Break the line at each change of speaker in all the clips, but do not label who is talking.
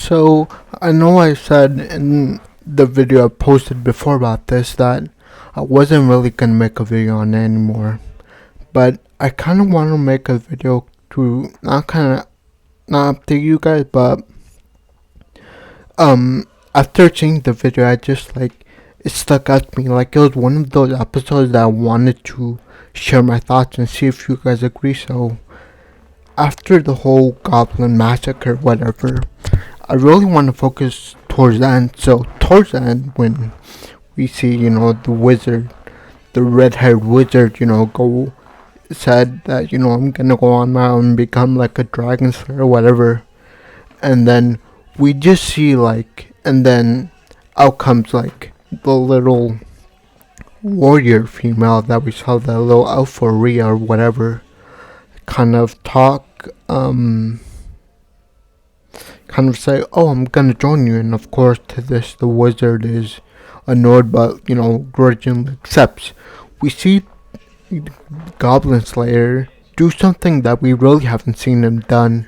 So, I know I said in the video I posted before about this that I wasn't really gonna make a video on it anymore. But I kinda wanna make a video to not update you guys, but after seeing the video it stuck out to me. Like it was one of those episodes that I wanted to share my thoughts and see if you guys agree. So after the whole goblin massacre, whatever, I really want to focus towards the end. So towards the end, when we see, the wizard, the red-haired wizard, go said that, I'm gonna go on now and become like a dragon slayer or whatever, and then we just see and then out comes the little warrior female that we saw, that little Euphoria or whatever, kind of say, oh, I'm gonna join you, and of course to this the wizard is annoyed but grudgingly accepts. We see Goblin Slayer do something that we really haven't seen him done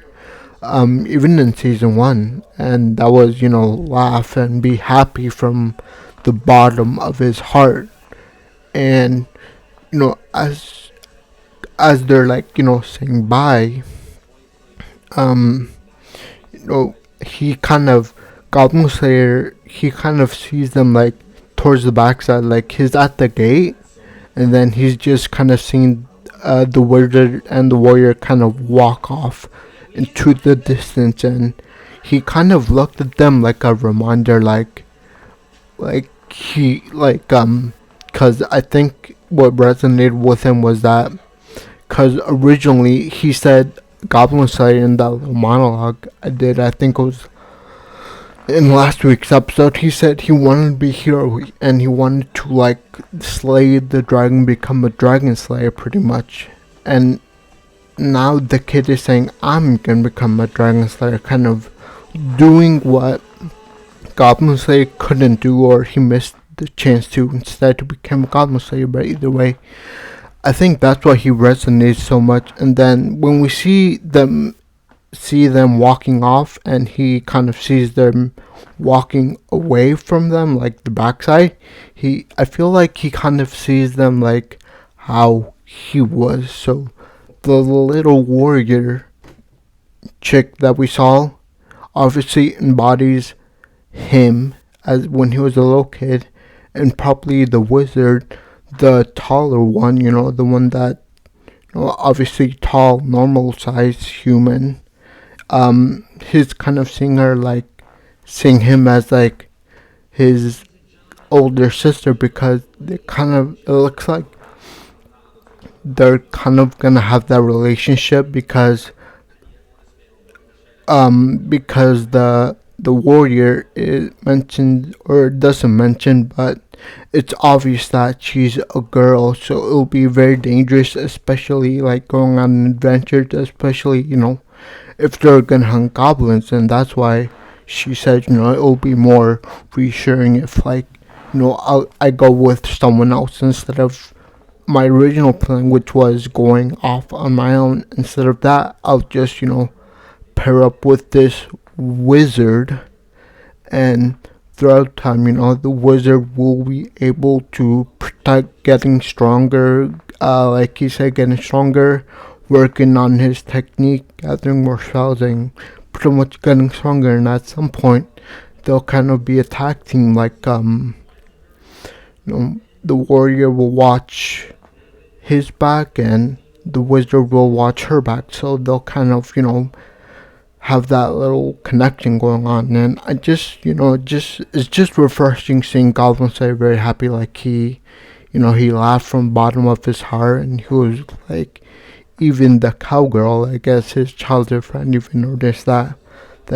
even in season 1, and that was laugh and be happy from the bottom of his heart. And as they're saying bye, he kind of, Goblin Slayer, he kind of sees them towards the backside, he's at the gate, and then he's just kind of seeing the wizard and the warrior kind of walk off into the distance, and he kind of looked at them like a reminder, because I think what resonated with him was that, because originally he said, Goblin Slayer, in that little monologue I think it was in last week's episode, he said he wanted to be hero and he wanted to slay the dragon, become a dragon slayer pretty much. And now the kid is saying, I'm gonna become a dragon slayer, kind of doing what Goblin Slayer couldn't do, or he missed the chance to, instead to become a Goblin Slayer. But either way, I think that's why he resonates so much. And then when we see them walking off, and he kind of sees them walking away from them, the backside, I feel like he kind of sees them how he was. So the little warrior chick that we saw obviously embodies him as when he was a little kid, and probably the wizard, the taller one, the one that, obviously tall, normal size human, he's kind of seeing her seeing him as his older sister, because it looks like they're kind of gonna have that relationship, because the warrior is mentioned, or doesn't mention, but it's obvious that she's a girl, so it'll be very dangerous, especially going on adventures, especially if they're gonna hunt goblins. And that's why she said it'll be more reassuring if I go with someone else instead of my original plan, which was going off on my own. Instead of that, I'll just pair up with this wizard, and throughout time, the wizard will be able to protect, getting stronger, like he said, getting stronger, working on his technique, gathering more spells, and pretty much getting stronger. And at some point, they'll kind of be a tag team, the warrior will watch his back and the wizard will watch her back, so they'll kind of have that little connection going on. And I just it's just refreshing seeing Goblin Slayer very happy. He he laughed from the bottom of his heart, and he was even the cowgirl, I guess his childhood friend, even noticed that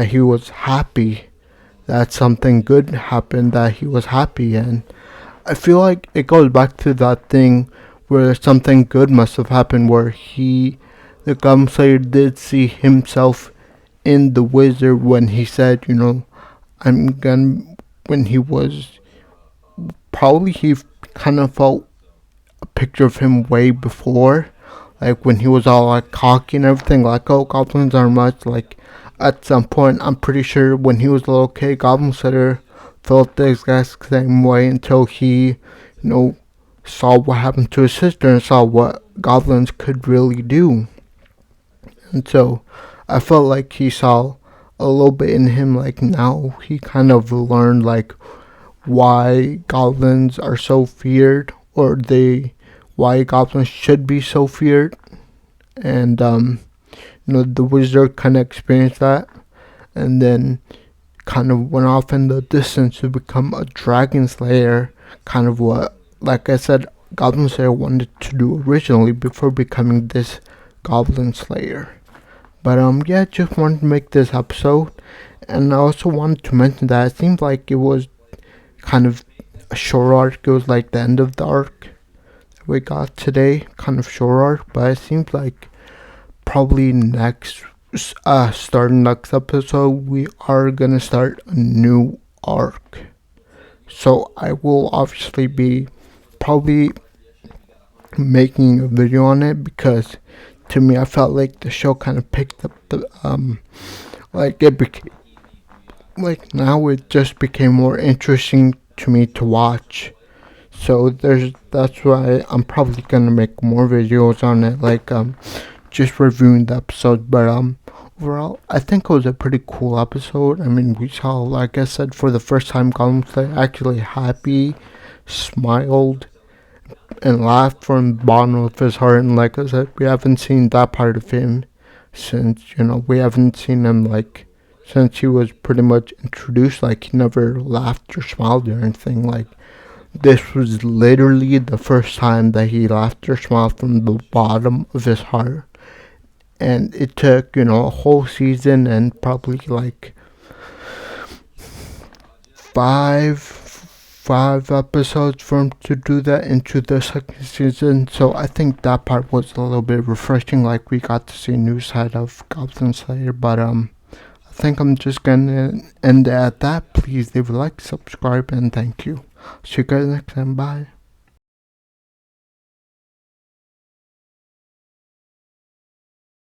he was happy, that something good happened, that he was happy. And I feel like it goes back to that thing where something good must have happened, where the Goblin Slayer did see himself in the wizard when he said, when he was, probably he kind of felt a picture of him way before, when he was all cocky and everything, oh, goblins are much at some point, I'm pretty sure when he was a little kid, Goblin Slayer felt the exact same way until he, saw what happened to his sister and saw what goblins could really do. And so I felt like he saw a little bit in him, like now he kind of learned like why goblins are so feared, or why goblins should be so feared. And the wizard kind of experienced that, and then kind of went off in the distance to become a dragon slayer, kind of what, like I said, Goblin Slayer wanted to do originally before becoming this Goblin Slayer. But yeah, just wanted to make this episode, and I also wanted to mention that it seemed like it was kind of a short arc. It was like the end of the arc that we got today, kind of short arc, but it seems like probably starting next episode, we are gonna start a new arc. So I will obviously be probably making a video on it, because to me, I felt like the show kind of picked up the like it became like now it just became more interesting to me to watch. So that's why I'm probably gonna make more videos on it, like just reviewing the episode. But overall, I think it was a pretty cool episode. I mean, we saw, like I said, for the first time, Goblin Slayer actually happy, smiled, and laughed from the bottom of his heart. And like I said, we haven't seen that part of him since, we haven't seen him like since he was pretty much introduced. Like, he never laughed or smiled or anything. Like, this was literally the first time that he laughed or smiled from the bottom of his heart. And it took, a whole season and probably like five episodes for him to do that into the second season. So I think that part was a little bit refreshing. Like, we got to see a new side of Goblin Slayer. But I think I'm just gonna end it at that. Please leave a like, subscribe, and thank you. See you guys next time. Bye.